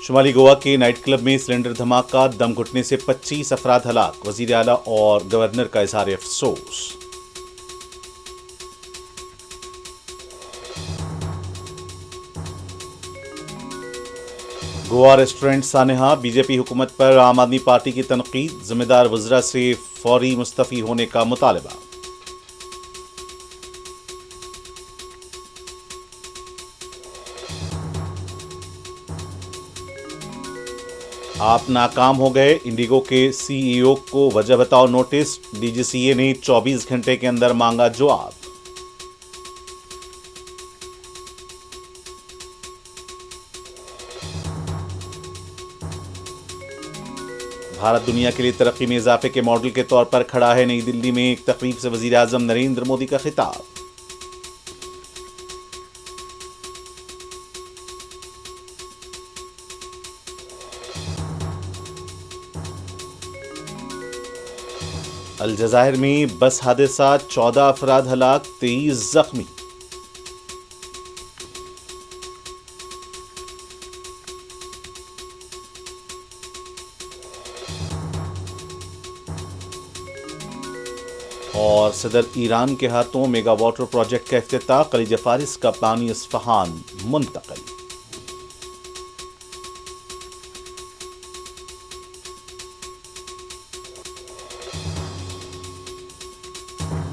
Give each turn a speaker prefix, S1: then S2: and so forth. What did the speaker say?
S1: شمالی گوا کے night club میں سلنڈر دھماکہ، دم گھٹنے سے 25 افراد ہلاک، وزیر اعلیٰ اور گورنر کا اظہار افسوس۔ گوا ریسٹورنٹ سانحہ، بی جے پی حکومت پر عام آدمی پارٹی کی تنقید، ذمہ دار وزراء سے فوری مستعفی ہونے کا مطالبہ۔ آپ ناکام ہو گئے، انڈیگو کے سی ای او کو وجہ بتاؤ نوٹس، ڈی جی سی اے نے 24 گھنٹے کے اندر مانگا جواب۔ بھارت دنیا کے لیے ترقی میں اضافے کے ماڈل کے طور پر کھڑا ہے، نئی دلی میں ایک تقریب سے وزیر اعظم نریندر مودی کا خطاب۔ الجزائر میں بس حادثہ، 14 افراد ہلاک، 23 زخمی۔ اور صدر ایران کے ہاتھوں میگا واٹر پروجیکٹ کا افتتاح، خلیج فارس کا پانی اصفہان منتقل۔